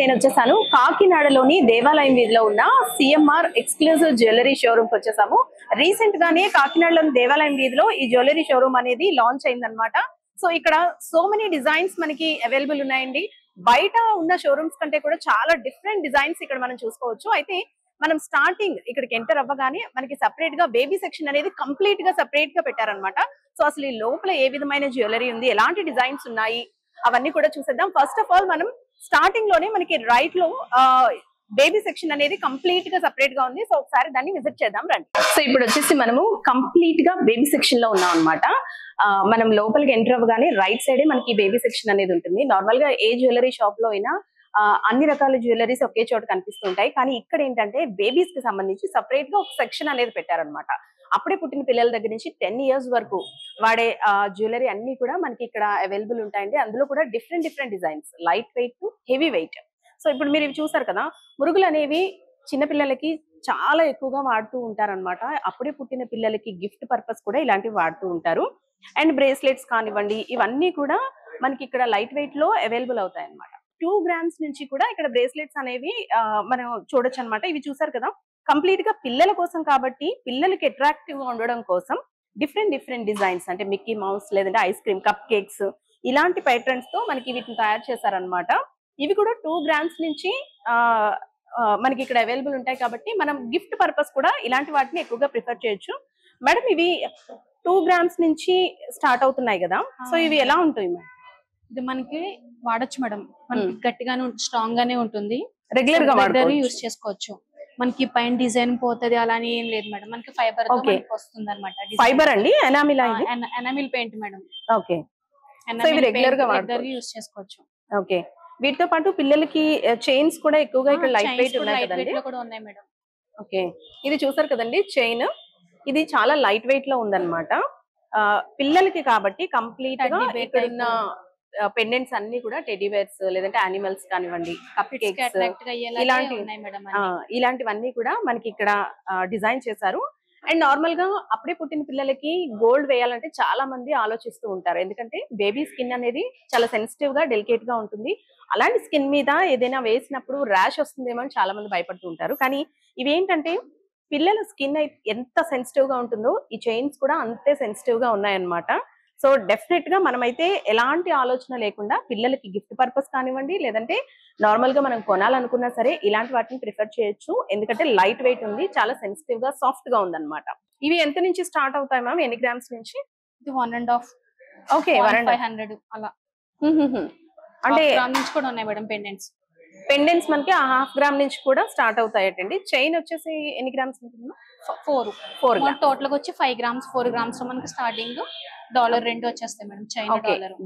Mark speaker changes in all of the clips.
Speaker 1: నేను వచ్చేసాను కాకినాడలోని దేవాలయం వీధిలో ఉన్న సిఎంఆర్ ఎక్స్క్లూజివ్ జ్యువెలరీ షోరూమ్ కి వచ్చేసాము. రీసెంట్ గానే కాకినాడలోని దేవాలయం వీధిలో ఈ జ్యువెలరీ షోరూమ్ అనేది లాంచ్ అయిందనమాట. సో ఇక్కడ సో మెనీ డిజైన్స్ మనకి అవైలబుల్ ఉన్నాయండి. బయట ఉన్న షోరూమ్స్ కంటే కూడా చాలా డిఫరెంట్ డిజైన్స్ ఇక్కడ మనం చూసుకోవచ్చు. అయితే మనం స్టార్టింగ్ ఇక్కడికి ఎంటర్ అవ్వగానే మనకి సెపరేట్ గా బేబీ సెక్షన్ అనేది కంప్లీట్ గా సెపరేట్ గా పెట్టారనమాట. సో అసలు ఈ లోపల ఏ విధమైన జ్యువెలరీ ఉంది, ఎలాంటి డిజైన్స్ ఉన్నాయి అవన్నీ కూడా చూసేద్దాం. ఫస్ట్ ఆఫ్ ఆల్ మనం స్టార్టింగ్ లోనే మనకి రైట్ లో బేబీ సెక్షన్ అనేది కంప్లీట్ గా సెపరేట్ గా ఉంది. సో ఒకసారి దాన్ని విజిట్ చేద్దాం రండి. సో ఇప్పుడు వచ్చేసి మనము కంప్లీట్ గా బేబీ సెక్షన్ లో ఉన్నాం అనమాట. మనం లోపలికి ఎంటర్ అవ్వగానే రైట్ సైడే మనకి బేబీ సెక్షన్ అనేది ఉంటుంది. నార్మల్ గా ఏ జ్యువెలరీ షాప్ లో అయినా అన్ని రకాల జ్యువెలరీస్ ఒకే చోట కనిపిస్తుంటాయి. కానీ ఇక్కడ ఏంటంటే బేబీస్ కి సంబంధించి సపరేట్ గా ఒక సెక్షన్ అనేది పెట్టారనమాట. అప్పుడే పుట్టిన పిల్లల దగ్గర నుంచి 10 years వరకు వాడే జ్యువెలరీ అన్ని కూడా మనకి ఇక్కడ అవైలబుల్ ఉంటాయండి. అందులో కూడా different designs, light weight to heavy weight. So ఇప్పుడు మీరు ఇవి చూసారు కదా, మురుగులు అనేవి చిన్నపిల్లలకి చాలా ఎక్కువగా వాడుతూ ఉంటారనమాట. అప్పుడే పుట్టిన పిల్లలకి గిఫ్ట్ పర్పస్ కూడా ఇలాంటివి వాడుతూ ఉంటారు. అండ్ బ్రేస్లెట్స్ కానివ్వండి, ఇవన్నీ కూడా మనకి ఇక్కడ లైట్ వెయిట్ లో అవైలబుల్ అవుతాయి అనమాట. 2 grams నుంచి కూడా ఇక్కడ బ్రేస్లెట్స్ అనేవి మనం చూడొచ్చు అనమాట. ఇవి చూసారు కదా, కంప్లీట్ గా పిల్లల కోసం కాబట్టి పిల్లలకి అట్రాక్టివ్ గా ఉండడం కోసం డిఫరెంట్ డిజైన్స్, అంటే మిక్కీ మౌస్ లేదంటే ఐస్ క్రీమ్, కప్ కేక్స్, ఇలాంటి ప్యాటర్న్స్ తో మనకి వీటిని తయారు చేశారనమాట. ఇవి కూడా 2 grams నుంచి మనకి ఇక్కడ అవైలబుల్ ఉంటాయి కాబట్టి మనం గిఫ్ట్ పర్పస్ కూడా ఇలాంటి వాటిని ఎక్కువగా ప్రిఫర్ చేయొచ్చు. మేడం ఇవి 2 grams నుంచి స్టార్ట్ అవుతున్నాయి కదా, సో ఇవి ఎలా ఉంటాయి మేడం?
Speaker 2: ఇది మనకి వాడచ్చు మేడం, మనకి గట్టిగానే స్ట్రాంగ్ గానే ఉంటుంది.
Speaker 1: రెగ్యులర్ గా
Speaker 2: యూస్ చేసుకోవచ్చు. మనకి పైన డిజైన్ పోతుంది అలా అని ఏం లేదు మేడం. మనకి ఫైబర్ వస్తుంది అనమాట.
Speaker 1: ఫైబర్ అండి,
Speaker 2: enamel paint madam.
Speaker 1: Okay, regular గా
Speaker 2: యూస్ చేసుకోవచ్చు.
Speaker 1: ఓకే, వీటితో పాటు పిల్లలకి చైన్స్ కూడా ఎక్కువగా ఇక్కడ లైట్ వెయిట్
Speaker 2: ఉన్నాయి మేడం.
Speaker 1: ఓకే, ఇది చూసారు కదండి చైన్, ఇది చాలా లైట్ వెయిట్ లో ఉందన్నమాట. పిల్లలకి కాబట్టి కంప్లీట్ గా ఇక్కడ ఉన్న పెండెంట్స్ అన్ని కూడా టెడ్డీ బేర్స్ లేదంటే యానిమల్స్ కానివ్వండి, కప్ కేక్స్, ఇలాంటివన్నీ కూడా మనకి ఇక్కడ డిజైన్ చేశారు. అండ్ నార్మల్ గా అప్పుడే పుట్టిన పిల్లలకి గోల్డ్ వేయాలంటే చాలా మంది ఆలోచిస్తూ ఉంటారు. ఎందుకంటే బేబీ స్కిన్ అనేది చాలా సెన్సిటివ్ గా డెలికేట్ గా ఉంటుంది. అలాంటి స్కిన్ మీద ఏదైనా వేసినప్పుడు ర్యాష్ వస్తుందేమో అని చాలా మంది భయపడుతూ ఉంటారు. కానీ ఇవేంటంటే పిల్లల స్కిన్ ఎంత సెన్సిటివ్ గా ఉంటుందో ఈ చైన్స్ కూడా అంతే సెన్సిటివ్ గా ఉన్నాయన్నమాట. సో డెఫినెట్ గా మనమైతే ఎలాంటి ఆలోచన లేకుండా పిల్లలకి గిఫ్ట్ పర్పస్ కానివ్వండి లేదంటే నార్మల్ గా మనం కొనాలనుకున్నా సరే ఇలాంటి వాటిని ప్రిఫర్ చేయొచ్చు. ఎందుకంటే లైట్ వెయిట్ ఉంది, చాలా సెన్సిటివ్ గా సాఫ్ట్ గా ఉందన్నమాట. ఇవి ఎంత నుంచి స్టార్ట్ అవుతాయి మ్యామ్, ఎన్ని గ్రామ్స్ నుంచి?
Speaker 2: ఇది 1.5.
Speaker 1: ఓకే,
Speaker 2: 500 అలా. అంటే నుంచి కూడా ఉన్నాయి మేడం
Speaker 1: పెండెంట్స్ మనకి 1/2 gram నుంచి కూడా స్టార్ట్ అవుతాయటండి. చైన్ వచ్చేసి ఎన్ని గ్రామ్స్ ఉంటుంది?
Speaker 2: 4 టోటల్ గా వచ్చి 5 grams 4 grams లో మనకి స్టార్టింగ్ డాలర్ రెండు వచ్చేస్తాయి మేడం. చైన్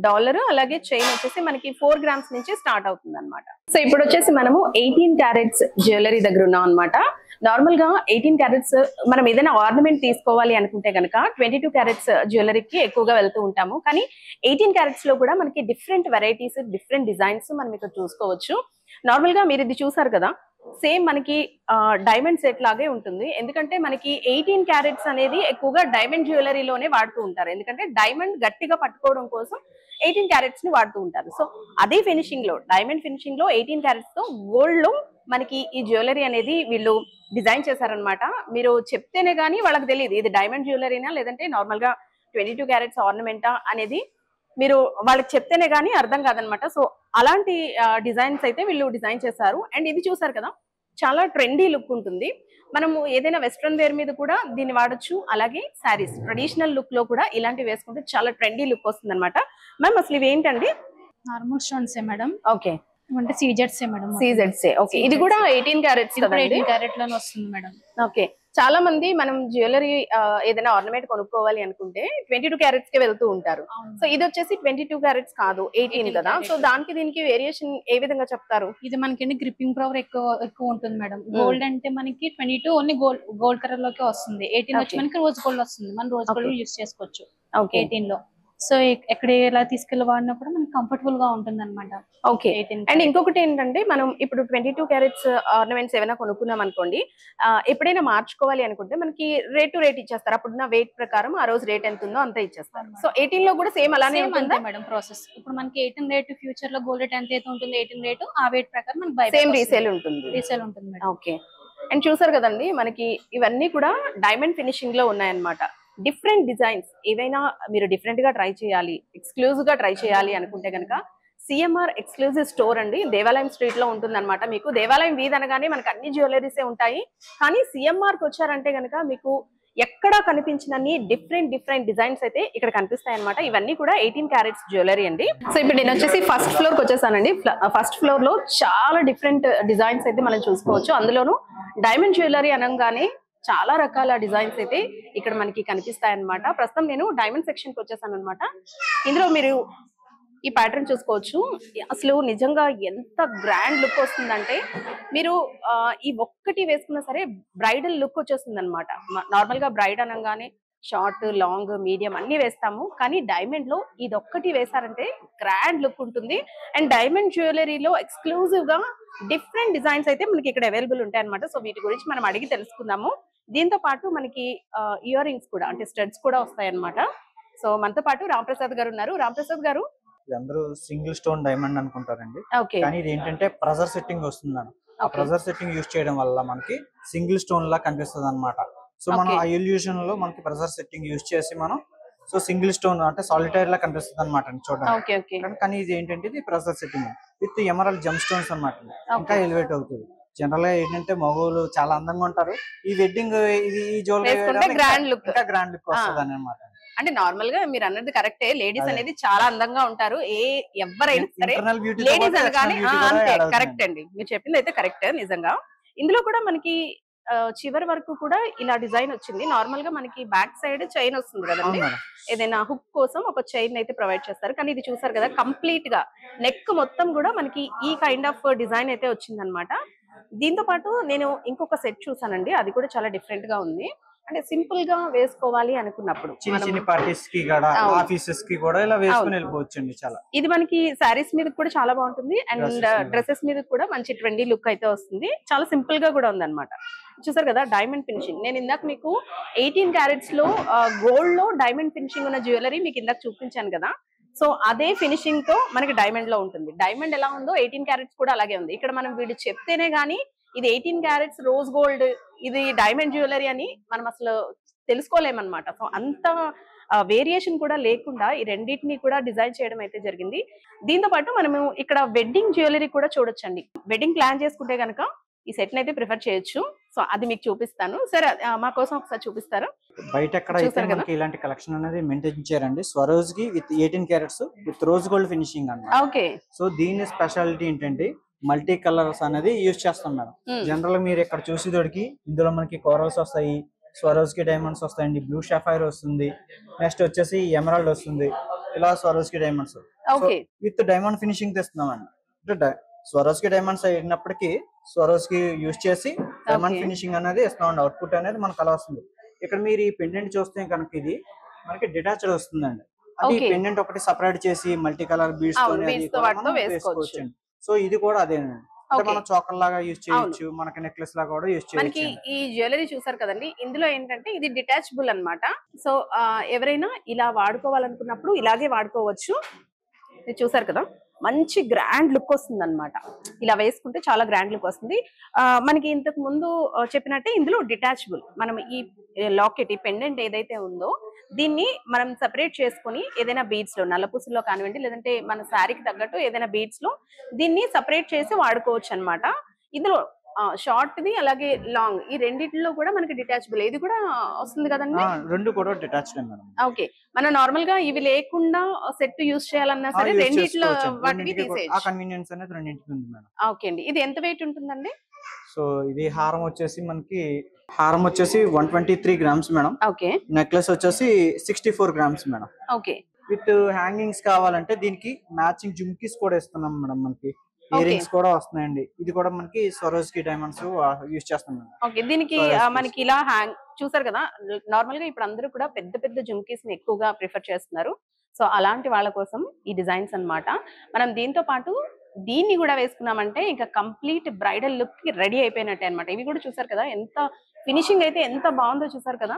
Speaker 1: డాలర్ అలాగే చైన్ వచ్చేసి మనకి 4 grams నుంచి స్టార్ట్ అవుతుంది అనమాట. సో ఇప్పుడు వచ్చేసి మనము 18 carats జ్యువెలరీ దగ్గర ఉన్నాం అనమాట. నార్మల్ గా 18 carats మనం ఏదైనా ఆర్నమెంట్ తీసుకోవాలి అనుకుంటే కనుక 22 carats జ్యువెలరీకి ఎక్కువగా వెళ్తూ ఉంటాము. కానీ 18 carats లో కూడా మనకి డిఫరెంట్ వెరైటీస్, డిఫరెంట్ డిజైన్స్ మనం ఇక్కడ చూసుకోవచ్చు. నార్మల్ గా మీరు ఇది చూసారు కదా, సేమ్ మనకి డైమండ్ సెట్ లాగే ఉంటుంది. ఎందుకంటే మనకి 18 carats అనేది ఎక్కువగా డైమండ్ జ్యువెలరీలోనే వాడుతూ ఉంటారు. ఎందుకంటే డైమండ్ గట్టిగా పట్టుకోవడం కోసం 18 carats ని వాడుతూ ఉంటారు. సో అదే ఫినిషింగ్ లో, డైమండ్ ఫినిషింగ్ లో 18 carats తో గోల్డ్ లో మనకి ఈ జ్యువెలరీ అనేది వీళ్ళు డిజైన్ చేశారనమాట. మీరు చెప్తేనే గానీ వాళ్ళకి తెలియదు ఇది డైమండ్ జ్యువెలరీనా లేదంటే నార్మల్ గా 22 carats ఆర్నమెంటా అనేది మీరు వాళ్ళకి చెప్తేనే గానీ అర్థం కాదనమాట. సో అలాంటి డిజైన్స్ అయితే వీళ్ళు డిజైన్ చేశారు. అండ్ ఇది చూసారు కదా, చాలా ట్రెండీ లుక్ ఉంటుంది. మనము ఏదైనా వెస్ట్రన్ వేర్ మీద కూడా దీన్ని వాడచ్చు. అలాగే శారీస్ ట్రెడిషనల్ లుక్ లో కూడా ఇలాంటివి వేసుకుంటే చాలా ట్రెండీ లుక్ వస్తుంది అనమాట. మ్యామ్ అసలు ఇవి ఏంటండి?
Speaker 2: Normal stones madam.
Speaker 1: ఓకే,
Speaker 2: అంటే సీజెడ్స్ మేడం.
Speaker 1: ఓకే, ఇది కూడా 18 carats కదండి?
Speaker 2: 18 carat లోనే వస్తుంది మేడం.
Speaker 1: ఓకే, చాలా మంది మనం జ్యువెలరీ ఏదైనా ఆర్నమెంట్ కొనుక్కోవాలి అనుకుంటే 22 carats కే వెళ్తూ ఉంటారు. సో ఇది వచ్చేసి 22 carats కాదు, 18 కదా. సో దానికి దీనికి వేరియేషన్ ఏ విధంగా చెప్తారు?
Speaker 2: ఇది మనకి గ్రిప్పింగ్ పవర్ ఎక్కువ ఉంటుంది మేడం. గోల్డ్ అంటే మనకి 22 ఓన్లీ గోల్డ్ కలర్ లోకే వస్తుంది. 18 వచ్చి మనకి రోజ్ గోల్డ్ వస్తుంది. మనం రోజ్ గోల్డ్ యూస్ చేసుకోవచ్చు 18 లో. సో ఎక్కడ ఎలా తీసుకెళ్ళి వాడినా కూడా మనకి కంఫర్టబుల్ గా ఉంటుంది అనమాట.
Speaker 1: ఓకే. అండ్ ఇంకొకటి ఏంటంటే మనం ఇప్పుడు 22 క్యారెట్స్ ఆర్నమెంట్స్ ఏమైనా కొనుక్కున్నాం అనుకోండి, ఎప్పుడైనా మార్చుకోవాలి అనుకుంటే మనకి రేట్ టు రేట్ ఇచ్చేస్తారు. అప్పుడున్న వెయిట్ ప్రకారం ఆ రోజు రేట్ ఎంత ఉందో అంత ఇచ్చేస్తారు. సో 18 లో కూడా సేమ్ అలానే ఉంటుందా
Speaker 2: మేడం ప్రాసెస్? ఇప్పుడు మనకి 18 రేట్ ఫ్యూచర్ లో గోల్డ్ రేట్ ఎంత అయితే ఉంటుంది 18 రేట్ ఆ వెయిట్ ప్రకారం మనకి
Speaker 1: సేమ్ రీసేల్ ఉంటుంది.
Speaker 2: రీసేల్ ఉంటుంది మేడం.
Speaker 1: ఓకే. అండ్ చూసారు కదండి, మనకి ఇవన్నీ కూడా డైమండ్ ఫినిషింగ్ లో ఉన్నాయన్నమాట. డిఫరెంట్ డిజైన్స్ ఏవైనా మీరు డిఫరెంట్ గా ట్రై చేయాలి, ఎక్స్క్లూజివ్ గా ట్రై చేయాలి అనుకుంటే కనుక సిఎంఆర్ ఎక్స్క్లూజివ్ స్టోర్ అండి, దేవాలయం స్ట్రీట్ లో ఉంటుంది అనమాట. మీకు దేవాలయం వీధి అనగానే మనకి అన్ని జ్యువెలరీసే ఉంటాయి, కానీ సిఎంఆర్ కి వచ్చారంటే కనుక మీకు ఎక్కడా కనిపించినన్ని డిఫరెంట్ డిజైన్స్ అయితే ఇక్కడ కనిపిస్తాయి అనమాట. ఇవన్నీ కూడా 18 క్యారెట్స్ జ్యువెలరీ అండి. సో ఇప్పుడు నేను వచ్చేసి ఫస్ట్ ఫ్లోర్ కి వచ్చేసానండి. ఫస్ట్ ఫ్లోర్ లో చాలా డిఫరెంట్ డిజైన్స్ అయితే మనం చూసుకోవచ్చు. అందులోనూ డైమండ్ జ్యువెలరీ అనగానే చాలా రకాల డిజైన్స్ అయితే ఇక్కడ మనకి కనిపిస్తాయి అనమాట. ప్రస్తుతం నేను డైమండ్ సెక్షన్ కి వచ్చేసాను అనమాట. ఇందులో మీరు ఈ ప్యాటర్న్ చూసుకోవచ్చు. అసలు నిజంగా ఎంత గ్రాండ్ లుక్ వస్తుందంటే మీరు ఈ ఒక్కటి వేసుకున్నా సరే బ్రైడల్ లుక్ వచ్చేస్తుంది అనమాట. నార్మల్ గా బ్రైడ్ అనగానే షార్ట్, లాంగ్, మీడియం అన్ని వేస్తాము, కానీ డైమండ్ లో ఇది ఒక్కటి వేసారంటే గ్రాండ్ లుక్ ఉంటుంది. అండ్ డైమండ్ జ్యువెలరీలో ఎక్స్క్లూజివ్ గా డిఫరెంట్ డిజైన్స్ అయితే మనకి ఇక్కడ అవైలబుల్ ఉంటాయి అనమాట. సో వీటి గురించి మనం అడిగి తెలుసుకుందాము. దీంతో పాటు మనకి ఇయర్ రింగ్స్ కూడా అంటే స్టడ్స్ కూడా వస్తాయి అనమాట. సో మనతో పాటు రాంప్రసాద్ గారు ఉన్నారు. రాంప్రసాద్ గారు,
Speaker 3: అందరూ సింగిల్ స్టోన్ డైమండ్ అనుకుంటారండి,
Speaker 1: ఓకే,
Speaker 3: కానీ ఇది ఏంటంటే ప్రెజర్ సెట్టింగ్ వస్తుంది మేడం. ఆ ప్రెజర్ సెట్టింగ్ యూజ్ చేయడం వల్ల మనకి సింగిల్ స్టోన్ లా కనిపిస్తుంది అనమాట. సో మనం ఆ ఇల్యూషన్ లో మనకి ప్రెజర్ సెట్టింగ్ యూజ్ చేసి మనం సో సింగిల్ స్టోన్ అంటే సాలిటైర్ లా కనిపిస్తుంది అనమాట చూడడానికి. కానీ ఇది ఏంటంటే ఇది pressure setting with emerald gem stones అనమాట. ఇంకా ఎలివేట్ అవుతుంది. జనరల్ గా ఏంటంటే మగవాళ్ళు చాలా అందంగా ఉంటారు, ఈ వెడ్డింగ్ ఇది ఈ జ్యువెలరీ
Speaker 1: గ్రాండ్ లుక్
Speaker 3: వస్తుంది అనమాట.
Speaker 1: అంటే నార్మల్ గా మీరు అన్నది కరెక్టే, లేడీస్ అనేది చాలా అందంగా ఉంటారు, ఎవరైనా సరే లేడీస్ అనగానే అంతే. కరెక్ట్ అండి, మీరు చెప్పింది అయితే కరెక్ట్ నిజంగా. ఇందులో కూడా మనకి చివరి వరకు కూడా ఇలా డిజైన్ వచ్చింది. నార్మల్ గా మనకి బ్యాక్ సైడ్ చైన్ వస్తుంది కదండి, ఏదైనా హుక్ కోసం ఒక చైన్ అయితే ప్రొవైడ్ చేస్తారు. కానీ ఇది చూసారు కదా, కంప్లీట్ గా నెక్ మొత్తం కూడా మనకి ఈ కైండ్ ఆఫ్ డిజైన్ అయితే వచ్చింది అనమాట. దీంతో పాటు నేను ఇంకొక సెట్ చూసానండి, అది కూడా చాలా డిఫరెంట్ గా ఉంది. అంటే సింపుల్ గా వేసుకోవాలి అనుకున్నప్పుడు
Speaker 3: చిన్న పార్టీస్ కి కూడా ఆఫీసెస్ కి కూడా ఇలా వేసుకొని వెళ్ళిపోవచ్చండి. చాలా
Speaker 1: ఇది మనకి సారీస్ మీద కూడా చాలా బాగుంటుంది, అండ్ డ్రెస్సెస్ మీద కూడా మంచి ట్రెండీ లుక్ అయితే వస్తుంది. చాలా సింపుల్ గా కూడా ఉంది అనమాట. చూసారు కదా డైమండ్ ఫినిషింగ్. నేను ఇందాక మీకు 18 క్యారెట్స్ లో గోల్డ్ లో డైమండ్ ఫినిషింగ్ ఉన్న జ్యువెలరీ మీకు ఇందాక చూపించాను కదా. సో అదే ఫినిషింగ్ తో మనకి డైమండ్ లో ఉంటుంది. డైమండ్ ఎలా ఉందో 18 క్యారెట్స్ కూడా అలాగే ఉంది. ఇక్కడ మనం వీడు చెప్తేనే గానీ ఇది 18 క్యారెట్స్ రోజ్ గోల్డ్, ఇది డైమండ్ జ్యువెలరీ అని మనం అసలు తెలుసుకోలేమన్నమాట. సో అంత వేరియేషన్ కూడా లేకుండా ఈ రెండింటిని కూడా డిజైన్ చేయడం అయితే జరిగింది. దీంతో పాటు మనము ఇక్కడ వెడ్డింగ్ జ్యువెలరీ కూడా చూడొచ్చండి. వెడ్డింగ్ ప్లాన్ చేసుకుంటే కనుక ఈ సెట్ అయితే ప్రిఫర్ చేయొచ్చు. సో అది మీకు చూపిస్తాను. సరే మా కోసం ఒకసారి చూపిస్తారా?
Speaker 3: బయట ఎక్కడ అయితే మనకి ఇలాంటి కలెక్షన్ అనేది మెయింటైన్ చేయారండి. స్వరోజ్ కి with 18 carats with rose gold finishing అన్నమాట.
Speaker 1: ఓకే.
Speaker 3: సో దీని స్పెషాలిటీ ఏంటంటే మల్టీ కలర్స్ అనేది యూజ్ చేస్తాం మేడం. జనరల్ మీరు ఇక్కడ చూసేదోడికి ఇందులో మనకి కోరల్స్ వస్తాయి, స్వరోజ్ కి డైమండ్స్ వస్తాయండి, బ్లూ షాఫైర్ వస్తుంది, నెక్స్ట్ వచ్చేసి ఎమరాల్డ్ వస్తుంది, ఇలా స్వరోజ్ కి డైమండ్స్ విత్ డైమండ్ ఫినిషింగ్ తెస్తున్నామండి. అంటే స్వరోజ్ కి డైమండ్స్ అయినప్పటికీ స్వరోజ్ కి యూజ్ చేసి డైమండ్ ఫినిషింగ్ అనేది ఇస్తామండి. అవుట్పుట్ అనేది మనకు అలా వస్తుంది. ఇక్కడ మీరు ఈ పెండెంట్ చూస్తే కనుక ఇది మనకి డిటాచ్డ్ వస్తుందండి. అంటే ఈ పెండెంట్ ఒకటి సపరేట్ చేసి మల్టీ కలర్ బీడ్స్ వేసుకోవచ్చు. సో ఇది కూడా అదేనండి, అంటే మనం చోకర్ లాగా యూజ్ చేయొచ్చు, మనకి నెక్లెస్ లాగా కూడా యూజ్ చేయొచ్చు.
Speaker 1: మనకి ఈ జ్యువెలరీ చూసారు కదండి, ఇందులో ఏంటంటే ఇది డిటాచబుల్ అన్నమాట. సో ఎవరైనా ఇలా వాడుకోవాలనుకున్నప్పుడు ఇలాగే వాడుకోవచ్చు. ఇది చూసారు కదా, మంచి గ్రాండ్ లుక్ వస్తుంది అనమాట. ఇలా వేసుకుంటే చాలా గ్రాండ్ లుక్ వస్తుంది. మనకి ఇంతకు ముందు చెప్పినట్టే ఇందులో డిటాచబుల్. మనం ఈ లాకెట్, ఈ పెండెంట్ ఏదైతే ఉందో దీన్ని మనం సెపరేట్ చేసుకుని ఏదైనా బీడ్స్ లో, నల్లపూసల్లో కానివ్వండి, లేదంటే మన శారీకి తగ్గట్టు ఏదైనా బీడ్స్ లో దీన్ని సెపరేట్ చేసి వాడుకోవచ్చు అనమాట. ఇందులో షార్ట్ ది అలాగే లాంగ్, ఈ రెండిట్లో కూడా మనకి డిటాచబుల్ ఇది కూడా వస్తుంది కదండి.
Speaker 3: రెండు కూడా డిటాచ్డ్ మేడం.
Speaker 1: ఓకే. మనం నార్మల్ గా ఇవి లేకుండా సెట్ యూజ్ చేయాలన్నా సరే రెండిట్లో వాటిని తీసేయచ్చు.
Speaker 3: ఆ కన్వీనియన్స్ అనేది రెండింటికి ఉంది మేడం.
Speaker 1: ఓకే అండి. ఇది ఎంత వెయిట్ ఉంటుందండి?
Speaker 3: సో ఇది హారం వచ్చేసి మనకి 123 గ్రామ్స్ మేడం.
Speaker 1: ఓకే.
Speaker 3: నెక్లెస్ వచ్చేసి 64 grams madam.
Speaker 1: Okay.
Speaker 3: With hangings కావాలంటే దీనికి మ్యాచింగ్ జుమ్కీస్ కూడా ఇస్తున్నాం మేడం. మనకి ఇయర్ రింగ్స్ కూడా వస్తున్నాయండి. ఇది కూడా మనకి స్వరోజ్ కి డైమండ్స్ యూజ్ చేస్తాం మేడం.
Speaker 1: ఓకే. దీనికి మనకి ఇలా హ్యాంగ్ చూసారు కదా, నార్మల్ గా ఇప్పుడు అందరూ కూడా పెద్ద పెద్ద జుమ్కీస్ ని ఎక్కువగా ప్రిఫర్ చేస్తున్నారు. సో అలాంటి వాళ్ళ కోసం ఈ డిజైన్స్ అన్నమాట. మనం దీంతో పాటు దీన్ని కూడా వేసుకున్నామంటే ఇంకా కంప్లీట్ బ్రైడల్ లుక్ కి రెడీ అయిపోయినట్టే అన్నమాట. ఇవి కూడా చూసారు కదా, ఎంత ఫినిషింగ్ అయితే ఎంత బాగుందో చూసారు కదా.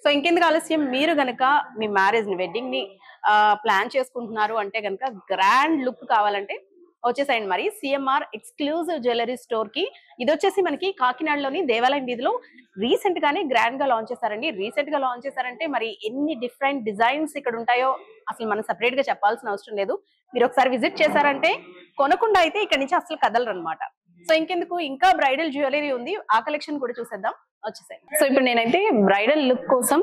Speaker 1: సో ఇంకెందుకు ఆలస్యం, మీరు గనక మీ మ్యారేజ్ ని, వెడ్డింగ్ ని ప్లాన్ చేసుకుంటున్నారు అంటే గనక గ్రాండ్ లుక్ కావాలంటే వచ్చేసేయండి మరి సిఎంఆర్ ఎక్స్క్లూజివ్ జ్యువెలరీ స్టోర్ కి. ఇది వచ్చేసి మనకి కాకినాడలోని దేవాలయం వీధిలో రీసెంట్ గానే గ్రాండ్ గా లాంచ్ చేశారండి. రీసెంట్ గా లాంచ్ చేశారంటే మరి ఎన్ని డిఫరెంట్ డిజైన్స్ ఇక్కడ ఉంటాయో అసలు మనం సెపరేట్ గా చెప్పాల్సిన అవసరం లేదు. మీరు ఒకసారి విజిట్ చేశారంటే కొనకుండా అయితే ఇక్కడ నుంచి అసలు కదలరు అనమాట. సో ఇంకెందుకు, ఇంకా బ్రైడల్ జ్యువెలరీ ఉంది, ఆ కలెక్షన్ కూడా చూసేద్దాం, వచ్చేసాయి. సో ఇప్పుడు నేనైతే బ్రైడల్ లుక్ కోసం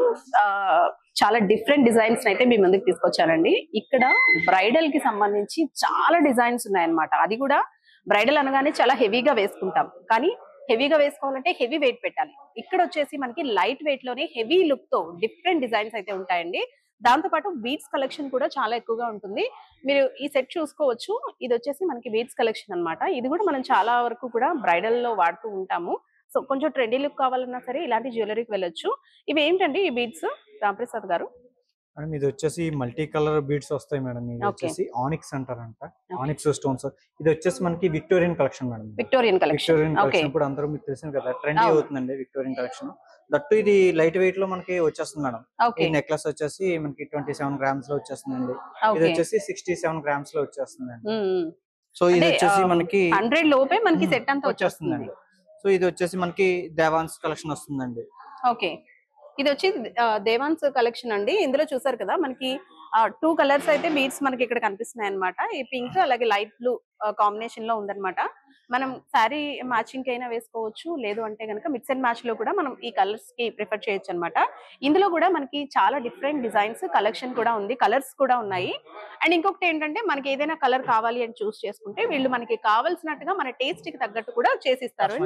Speaker 1: చాలా డిఫరెంట్ డిజైన్స్ అయితే మీ ముందుకు తీసుకొచ్చానండి. ఇక్కడ బ్రైడల్ కి సంబంధించి చాలా డిజైన్స్ ఉన్నాయన్నమాట. అది కూడా బ్రైడల్ అనగానే చాలా హెవీగా వేసుకుంటాం, కానీ హెవీగా వేసుకోవాలంటే హెవీ వెయిట్ పెట్టాలి. ఇక్కడ వచ్చేసి మనకి లైట్ వెయిట్ లోనే హెవీ లుక్ తో డిఫరెంట్ డిజైన్స్ అయితే ఉంటాయండి. దాంతో పాటు బీడ్స్ కలెక్షన్ కూడా చాలా ఎక్కువగా ఉంటుంది. మీరు ఈ సెట్ చూసుకోవచ్చు. ఇది వచ్చేసి మనకి బీడ్స్ కలెక్షన్ అన్నమాట. ఇది కూడా మనం చాలా వరకు కూడా బ్రైడల్ లో వాడుతూ ఉంటాము. సో కొంచెం ట్రెండీ లుక్ కావాలన్నా సరే ఇలాంటి జ్యువెలరీకి వెళ్ళొచ్చు. ఇవి ఏంటండి ఈ బీడ్స్, రాంప్రసాద్ గారు?
Speaker 3: మేడం ఇది వచ్చేసి మల్టీ కలర్ బీడ్స్ వస్తాయి మేడం. ఇది వచ్చేసి ఆనిక్స్ అంటారంట, ఆనిక్స్ స్టోన్స్. ఇది వచ్చేసి మనకి Victorian collection madam.
Speaker 1: Victorian collection
Speaker 3: ఇప్పుడు అందరూ మీకు తెలిసింది కదా, ట్రెండీ అవుతుందండి విక్టోరియన్ కలెక్షన్. దట్టు ఇది లైట్ వెయిట్ లో మనకి వచ్చేస్తుంది మేడం. ఈ నెక్లెస్ వచ్చేసి మనకి 27 గ్రామ్స్ లో వచ్చేస్తుందండి. ఇది వచ్చేసి 67 గ్రామ్స్ లో వచ్చేస్తుందండి. సో ఇది వచ్చేసి మనకి
Speaker 1: 100 లోపే మనకి సెట్ అంతా వచ్చేస్తుందండి.
Speaker 3: సో ఇది వచ్చేసి మనకి దేవాన్స్ కలెక్షన్ వస్తుందండి.
Speaker 1: ఓకే, ఇది వచ్చి దేవాన్స్ కలెక్షన్ అండి. ఇందులో చూసారు కదా మనకి 2 కలర్స్ అయితే బీడ్స్ మనకి ఇక్కడ కనిపిస్తున్నాయి అనమాట. ఈ పింక్ అలాగే లైట్ బ్లూ కాంబినేషన్ లో ఉందన్నమాట. మనం శారీ మ్యాచింగ్ అయినా వేసుకోవచ్చు, లేదు అంటే కనుక మిక్స్ అండ్ మ్యాచ్ లో కూడా మనం ఈ కలర్స్ కి ప్రిఫర్ చేయొచ్చు అనమాట. ఇందులో కూడా మనకి చాలా డిఫరెంట్ డిజైన్స్ కలెక్షన్ కూడా ఉంది, కలర్స్ కూడా ఉన్నాయి. అండ్ ఇంకొకటి ఏంటంటే మనకి ఏదైనా కలర్ కావాలి అని చూస్ చేసుకుంటే వీళ్ళు మనకి కావాల్సినట్టుగా మన టేస్ట్ కి తగ్గట్టు కూడా చేసిస్తారు.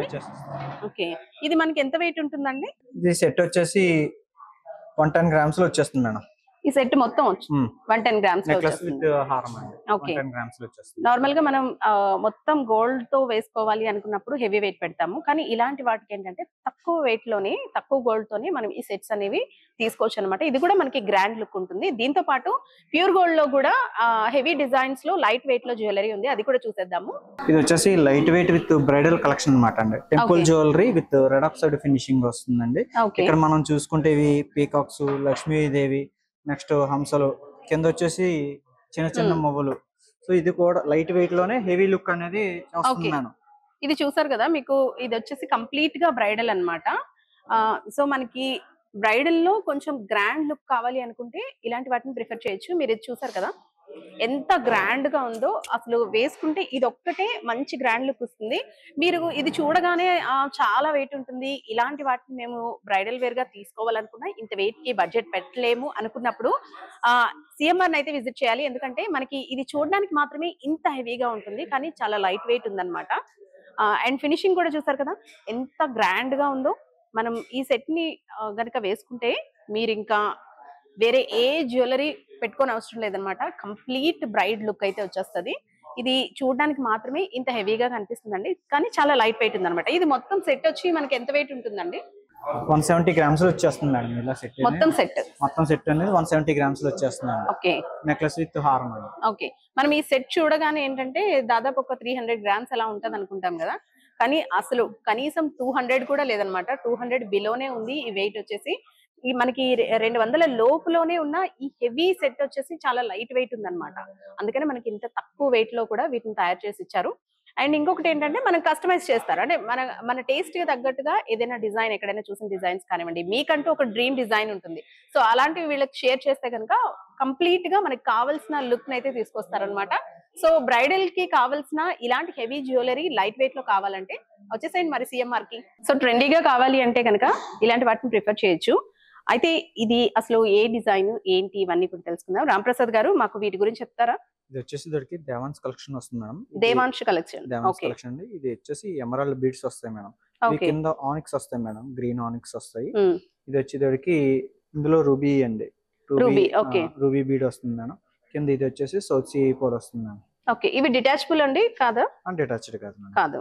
Speaker 1: ఓకే, ఇది మనకి ఎంత వెయిట్ ఉంటుందండి?
Speaker 3: ఇది సెట్ వచ్చేసి 110 గ్రామ్స్ లో వచ్చేస్తుంది మేడం.
Speaker 1: ఈ సెట్ మొత్తం 110 గ్రామ్స్ నార్మల్ గా మనం మొత్తం గోల్డ్ తో వేసుకోవాలి అనుకున్నప్పుడు హెవీ వెయిట్ పెడతాము, కానీ ఇలాంటి వాటికి ఏంటంటే తక్కువ వెయిట్ లోనే తక్కువ గోల్డ్ తోనే మనం ఈ సెట్స్ అనేవి తీసుకోవచ్చు అనమాట. ఇది కూడా మనకి గ్రాండ్ లుక్ ఉంటుంది. దీంతో పాటు ప్యూర్ గోల్డ్ లో కూడా హెవీ డిజైన్స్ లో లైట్ వెయిట్ లో జ్యువెలరీ ఉంది, అది కూడా చూసేద్దాము.
Speaker 3: ఇది వచ్చేసి light weight with bridal collection అనమాట అండి. Temple jewellery with red of side finishing వస్తుందండి. ఇక్కడ మనం చూసుకుంటే ఇవి పీకాక్స్, లక్ష్మీదేవి, నెక్స్ట్ హంసలు, కింద వచ్చేసి చిన్న చిన్న మొవ్వలు. సో ఇది కూడా లైట్ వెయిట్ లోనే హెవీ లుక్ అనేది వస్తున్నాను.
Speaker 1: ఇది చూసారు కదా, మీకు ఇది వచ్చేసి కంప్లీట్ గా బ్రైడల్ అన్నమాట. సో మనకి బ్రైడల్ లో కొంచెం గ్రాండ్ లుక్ కావాలి అనుకుంటే ఇలాంటి వాటిని ప్రిఫర్ చేయొచ్చు. మీరు ఇది చూసారు కదా ఎంత గ్రాండ్ గా ఉందో, అసలు వేసుకుంటే ఇది ఒక్కటే మంచి గ్రాండ్ లుక్ వస్తుంది. మీరు ఇది చూడగానే చాలా వెయిట్ ఉంటుంది, ఇలాంటి వాటిని మేము బ్రైడల్ వేర్ గా తీసుకోవాలనుకున్నా ఇంత వెయిట్ కి బడ్జెట్ పెట్టలేము అనుకున్నప్పుడు సిఎంఆర్ అయితే విజిట్ చేయాలి. ఎందుకంటే మనకి ఇది చూడడానికి మాత్రమే ఇంత హెవీగా ఉంటుంది, కానీ చాలా లైట్ వెయిట్ ఉందన్నమాట. అండ్ ఫినిషింగ్ కూడా చూసారు కదా ఎంత గ్రాండ్ గా ఉందో. మనం ఈ సెట్ ని గనక వేసుకుంటే మీరు ఇంకా వేరే ఏ జ్యువెలరీ పెట్టుకోని అవసరం లేదనమాట. కంప్లీట్ బ్రైడ్ లుక్ అయితే వచ్చేస్తుంది. ఇది చూడడానికి మాత్రమే ఇంత హెవీగా కనిపిస్తుందండి, కానీ చాలా లైట్ వెయిట్ ఉంది అనమాట. ఇది మొత్తం సెట్ వచ్చి మనకి ఎంత వెయిట్ ఉంటుందండి?
Speaker 3: 170 గ్రామ్స్ లో వచ్చేస్తుంది మేడం. ఇలా సెట్
Speaker 1: మొత్తం సెట్
Speaker 3: అనేది 170 గ్రామ్స్ లో వచ్చేస్తుంది.
Speaker 1: ఓకే,
Speaker 3: నెక్లెస్ విత్ హారం.
Speaker 1: ఓకే, మనం ఈ సెట్ చూడగానే ఏంటంటే దాదాపు ఒక 300 గ్రామ్స్ అలా ఉంటది అనుకుంటాం కదా, కానీ అసలు కనీసం 200 కూడా లేదనమాట. 200 బిలోనే ఉంది ఈ వెయిట్ వచ్చేసి. ఈ మనకి 200 లోపులోనే ఉన్న ఈ హెవీ సెట్ వచ్చేసి చాలా లైట్ వెయిట్ ఉందన్నమాట. అందుకని మనకి ఇంత తక్కువ వెయిట్ లో కూడా వీటిని తయారు చేసి ఇచ్చారు. అండ్ ఇంకొకటి ఏంటంటే మనం కస్టమైజ్ చేస్తారు, అంటే మన టేస్ట్ కి తగ్గట్టుగా ఏదైనా డిజైన్, ఎక్కడైనా చూసిన డిజైన్స్ కానివ్వండి, మీకంటూ ఒక డ్రీమ్ డిజైన్ ఉంటుంది. సో అలాంటివి వీళ్ళకి షేర్ చేస్తే కనుక కంప్లీట్ గా మనకి కావాల్సిన లుక్ అయితే తీసుకొస్తారనమాట. సో బ్రైడల్ కి కావాల్సిన ఇలాంటి హెవీ జ్యువెలరీ లైట్ వెయిట్ లో కావాలంటే వచ్చేసేయండి మరి సిఎంఆర్ కి. సో ట్రెండీగా కావాలి అంటే కనుక ఇలాంటి వాటిని ప్రిఫర్ చేయొచ్చు. అయితే ఇది అసలు ఏ డిజైన్ ఏంటి ఇవన్నీ ఇప్పుడు తెలుసుకుందాం. రాంప్రసాద్ గారు మాకు వీటి గురించి చెప్తారా?
Speaker 3: ఇది వచ్చేసి దొరికి దేవాన్స్ కలెక్షన్ వస్తుంది మేడం.
Speaker 1: దేవాన్స్ కలెక్షన్
Speaker 3: అండి. ఇది వచ్చేసి ఎమరాల్డ్ బీడ్స్ వస్తాయి మేడం. కింద ఆనిక్స్ వస్తాయి మేడం, గ్రీన్ ఆనిక్స్ వస్తాయి. ఇది వచ్చి దొరికి ఇందులో రూబీ అండి, రూబీ బీడ్ వస్తుంది మేడం. కింద ఇది వచ్చేసి సౌత్ సీ పోల్ వస్తుంది మేడం.
Speaker 1: ఓకే, ఇవి డిటాచబుల్ అండి కాదా?
Speaker 3: డిటాచ్డ్ కాదు.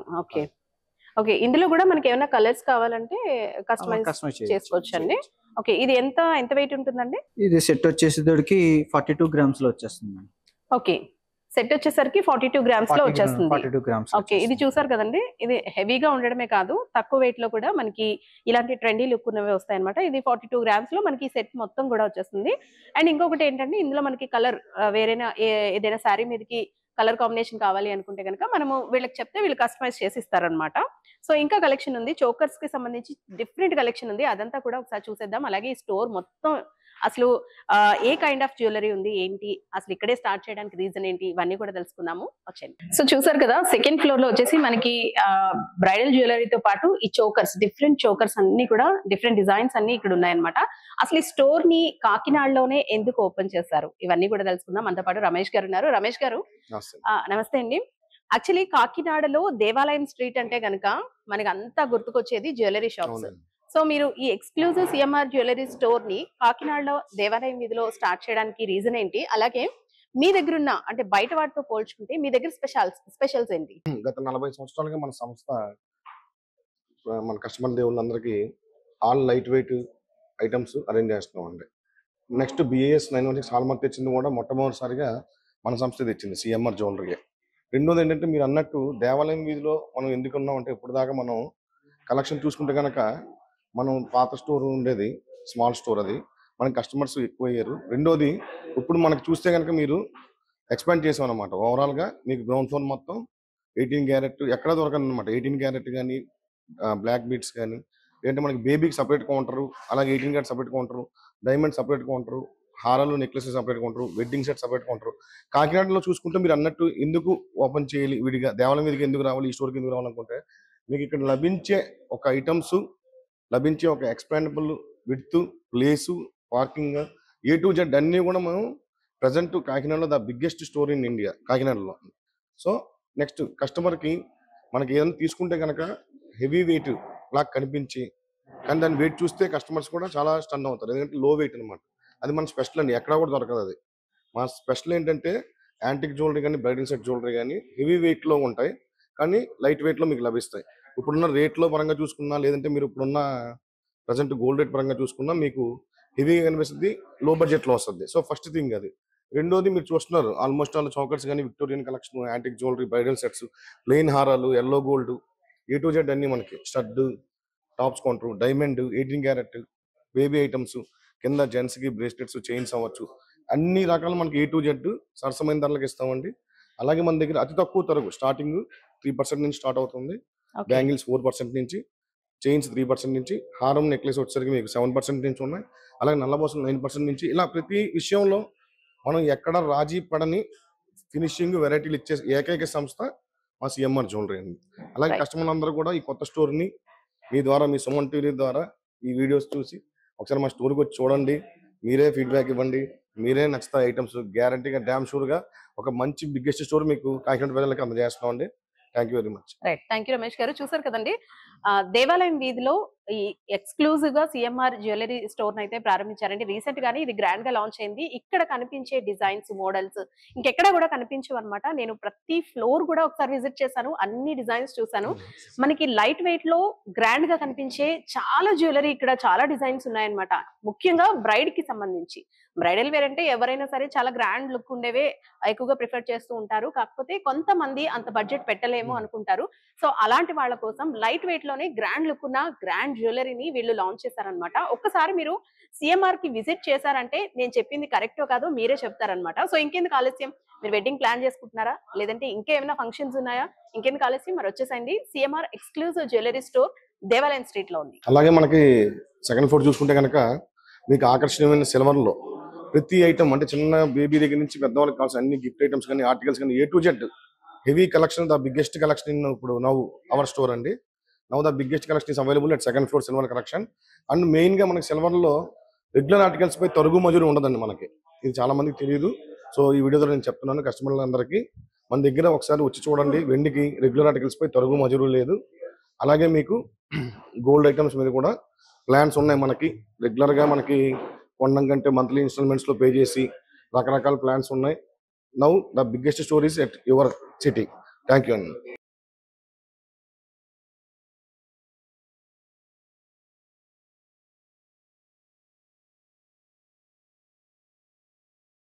Speaker 1: ఓకే, ఇందులో కూడా మనకి ఏమైనా కలర్స్ కావాలంటే కస్టమైజ్ చేసుకోవచ్చు అండి. ఓకే, ఇది ఎంత ఎంత వెయిట్ ఉంటుందండి?
Speaker 3: ఇది సెట్ వచ్చేసేటోడికి 42 గ్రామ్స్ లో వచ్చేస్తుంది మేడం.
Speaker 1: ఓకే, సెట్ వచ్చేసరికి 42 గ్రామ్స్ లో వచ్చేస్తుంది.
Speaker 3: 42 గ్రామ్స్.
Speaker 1: ఓకే, ఇది చూసారు కదండి, ఇది హెవీగా ఉండడమే కాదు, తక్కువ వెయిట్ లో కూడా మనకి ఇలాంటి ట్రెండీ లుక్ ఉన్నవి వస్తాయి అనమాట. ఇది 42 గ్రామ్స్ లో మనకి సెట్ మొత్తం కూడా వచ్చేస్తుంది. అండ్ ఇంకొకటి ఏంటంటే ఇందులో మనకి కలర్ వేరేనా ఏదైనా శారీ మీదకి కలర్ కాంబినేషన్ కావాలి అనుకుంటే కనుక మనము వీళ్ళకి చెప్తే వీళ్ళు కస్టమైజ్ చేసి ఇస్తారనమాట. సో ఇంకా కలెక్షన్ ఉంది, చోకర్స్ కి సంబంధించి డిఫరెంట్ కలెక్షన్ ఉంది, అదంతా కూడా ఒకసారి చూసేద్దాం. అలాగే ఈ స్టోర్ మొత్తం అసలు ఏ కైండ్ ఆఫ్ జ్యువెలరీ ఉంది ఏంటి, అసలు ఇక్కడే స్టార్ట్ చేయడానికి రీజన్ ఏంటి, ఇవన్నీ కూడా తెలుసుకుందాము, వచ్చేయండి. సో చూసారు కదా, సెకండ్ ఫ్లోర్ లో వచ్చేసి మనకి బ్రైడల్ జ్యువెలరీతో పాటు ఈ చోకర్స్, డిఫరెంట్ చోకర్స్ అన్ని కూడా డిఫరెంట్ డిజైన్స్ అన్ని ఇక్కడ ఉన్నాయన్నమాట. అసలు ఈ స్టోర్ ని కాకినాడలోనే ఎందుకు ఓపెన్ చేశారు, ఇవన్నీ కూడా తెలుసుకుందాం. మనతో పాటు రమేష్ గారు ఉన్నారు. రమేష్ గారు నమస్తే అండి. యాక్చువల్లీ కాకినాడలో దేవాలయం స్ట్రీట్ అంటే గనక మనకి అంతా గుర్తుకొచ్చేది జ్యువెలరీ షాప్స్. సో మీరు ఈ ఎక్స్క్లూజివ్ సిఎంఆర్ జ్యువెలరీ స్టోర్ ని కాకినాడలో దేవాలయం వీధిలో స్టార్ట్ చేయడానికి రీజన్ ఏంటి, అలాగే మీ దగ్గర ఉన్న అంటే బయట వాటితో పోల్చుకుంటే మీ దగ్గర స్పెషల్స్ ఏంటి?
Speaker 4: గత 40 సంవత్సరాలుగా మన సంస్థ మన కస్టమర్ దేవుళ్ళందరికీ all light weight items arrange చేస్తున్నాం అండి. నెక్స్ట్ BAS 916 హాల్మార్క్ తెచ్చింది కూడా మొట్టమొదటిసారిగా మన సంస్థ తెచ్చింది సిఎంఆర్ జ్యువెలరీ. రెండోది ఏంటంటే మీరు అన్నట్టు దేవాలయం వీధిలో మనం ఎందుకు ఉన్నాం అంటే ఇప్పుడు దాకా మనం కలెక్షన్ చూసుకుంటే కనుక మనం పాత స్టోర్ ఉండేది, స్మాల్ స్టోర్, అది మనకి కస్టమర్స్ ఎక్కువ అయ్యారు. రెండోది ఇప్పుడు మనకు చూస్తే కనుక మీరు ఎక్స్పాండ్ చేసాం అనమాట. ఓవరాల్గా మీకు గ్రౌండ్ ఫ్లోర్ మొత్తం 18 క్యారెట్ ఎక్కడ దొరకదు అనమాట. 18 క్యారెట్ కానీ బ్లాక్ బీట్స్ కానీ ఏంటంటే మనకి బేబీకి సపరేట్ కౌంటరు, అలాగే 18 carat separate counter, diamond separate counter, హారాలు necklace separate counter, wedding set separate counter. కాకినాడలో చూసుకుంటే మీరు అన్నట్టు ఎందుకు ఓపెన్ చేయాలి విడిగా, దేవాలయం మీదకి ఎందుకు రావాలి, ఈ స్టోర్కి ఎందుకు రావాలనుకుంటే మీకు ఇక్కడ లభించే ఒక ఐటమ్స్, లభించే ఒక expandable width, place, parking, A to Z అన్నీ కూడా మనం ప్రజెంట్ కాకినాడలో the biggest store in India కాకినాడలో. సో నెక్స్ట్ కస్టమర్కి మనకి ఏదైనా తీసుకుంటే కనుక హెవీ వెయిట్ లాగా కనిపించి, కానీ దాని వెయిట్ చూస్తే కస్టమర్స్ కూడా చాలా స్టన్ అవుతారు, ఎందుకంటే లో వెయిట్ అనమాట. అది మన స్పెషల్ అండి, ఎక్కడా కూడా దొరకదు. అది మా స్పెషల్ ఏంటంటే యాంటిక్ జ్యువెలరీ కానీ బ్రైడల్ సెట్ జ్యువెలరీ కానీ హెవీ వెయిట్లో ఉంటాయి, కానీ లైట్ వెయిట్లో మీకు లభిస్తాయి. ఇప్పుడున్న రేట్లో పరంగా చూసుకున్నా, లేదంటే మీరు ఇప్పుడున్న ప్రజెంట్ గోల్డ్ రేట్ పరంగా చూసుకున్నా మీకు హెవీగా కనిపిస్తుంది, లో బడ్జెట్లో వస్తుంది. సో ఫస్ట్ థింగ్ అది. రెండోది మీరు చూస్తున్నారు ఆల్మోస్ట్ ఆల్ చౌకర్స్ కానీ Victorian collection, antique jewellery, bridal sets, plain హారాలు, yellow gold, A to Z అన్ని మనకి stud, tops counter, diamond, 18 carat, baby items, కింద జెంట్స్కి బ్రేస్లెట్స్, చైన్స్ అవ్వచ్చు, అన్ని రకాలు మనకి A to Z సరసమైన ధరలకు ఇస్తామండి. అలాగే మన దగ్గర అతి తక్కువ తరకు స్టార్టింగ్ 3% నుంచి స్టార్ట్ అవుతుంది, బ్యాంగిల్స్ 4% నుంచి, చైన్స్ 3% నుంచి, హారం నెక్లెస్ వచ్చేసరికి మీకు 7% నుంచి ఉన్నాయి, అలాగే నల్లబోసం 9% నుంచి. ఇలా ప్రతి విషయంలో మనం ఎక్కడ రాజీ పడని ఫినిషింగ్ వెరైటీలు ఇచ్చే ఏకైక సంస్థ మా సిఎంఆర్ జ్యువెలరీ అండి. అలాగే కస్టమర్లు అందరూ కూడా ఈ కొత్త స్టోర్ని మీ ద్వారా, మీ సుమన్ టీవీ ద్వారా ఈ వీడియోస్ చూసి ఒకసారి మా స్టోర్కి వచ్చి చూడండి, మీరే ఫీడ్బ్యాక్ ఇవ్వండి, మీరే నచ్చుతాయి ఐటమ్స్. గ్యారంటీగా డ్యామ్ షూర్గా ఒక మంచి బిగ్గెస్ట్ స్టోర్ మీకు కాకినాడ ప్రజలకు అందజేస్తున్నాం అండి. Thank you very much.
Speaker 1: Right, thank you Ramesh గారు. చూసారు కదండి, దేవాలయం వీధిలో ఈ ఎక్స్క్లూజివ్ గా సిఎంఆర్ జ్యువెలరీ స్టోర్ అయితే ప్రారంభించారండి. రీసెంట్ గానీ ఇది గ్రాండ్ గా లాంచ్ అయింది. ఇక్కడ కనిపించే డిజైన్స్, మోడల్స్ ఇంకెక్కడ కూడా కనిపించవు అనమాట. నేను ప్రతి ఫ్లోర్ కూడా ఒకసారి విజిట్ చేశాను, అన్ని డిజైన్స్ చూసాను. మనకి లైట్ వెయిట్ లో గ్రాండ్ గా కనిపించే చాలా జ్యువెలరీ, ఇక్కడ చాలా డిజైన్స్ ఉన్నాయన్నమాట. ముఖ్యంగా బ్రైడ్ కి సంబంధించి, బ్రైడల్ వేర్ అంటే ఎవరైనా సరే చాలా గ్రాండ్ లుక్ ఉండేవే ఎక్కువగా ప్రిఫర్ చేస్తూ ఉంటారు. కాకపోతే కొంతమంది అంత బడ్జెట్ పెట్టలేము అనుకుంటారు. సో అలాంటి వాళ్ళ కోసం లైట్ వెయిట్ లోనే గ్రాండ్ లుక్ ఉన్న గ్రాండ్ జ్యువెలరీని వీళ్ళు లాంచ్ చేశారనమాట. ఒక్కసారి మీరు సిఎంఆర్ కి విజిట్ చేశారంటే నేను చెప్పింది కరెక్టో కాదో మీరే చెప్తారనమాట. సో ఇంకెందుకు ఆలస్యం, మీరు వెడ్డింగ్ ప్లాన్ చేసుకుంటున్నారా, లేదంటే ఇంకేమైనా ఫంక్షన్స్ ఉన్నాయా, ఇంకెందుకు ఆలస్యం, మరి వచ్చేసండి. సిఎంఆర్ ఎక్స్క్లూజివ్ జ్యువెలరీ స్టోర్ దేవాలయం స్ట్రీట్ లో ఉంది.
Speaker 4: అలాగే మనకి సెకండ్ ఫ్లోర్ చూసుకుంటే కనుక మీకు ఆకర్షణీయమైన సిల్వర్ లో ప్రతి ఐటమ్, అంటే చిన్న బేబీ దగ్గర నుంచి పెద్దవాళ్ళకి కావాల్సిన అన్ని గిఫ్ట్ ఐటమ్స్ కానీ, ఆర్టికల్స్ కానీ, A to Z heavy collection, the biggest collection in ఇప్పుడు నవ్ అవర్ స్టోర్ అండి. Now the biggest collection is available at second floor silver collection. And main గా మనకి సిల్వర్ లో రెగ్యులర్ ఆర్టికల్స్ పై తరుగు మజూరు ఉండదండి మనకి, ఇది చాలా మందికి తెలియదు. సో ఈ వీడియో ద్వారా నేను చెప్తున్నాను కస్టమర్లందరికీ, మన దగ్గర ఒకసారి వచ్చి చూడండి. వెండికి రెగ్యులర్ ఆర్టికల్స్ పై తరుగు మజూరు లేదు. అలాగే మీకు గోల్డ్ ఐటమ్స్ మీద కూడా ప్లాన్స్ ఉన్నాయి మనకి. రెగ్యులర్ గా మనకి కొనడం కంటే మంత్లీ ఇన్స్టాల్మెంట్స్ లో పే చేసి రకరకాల ప్లాన్స్ ఉన్నాయి. Now the biggest stories at your city. Thank you అండి.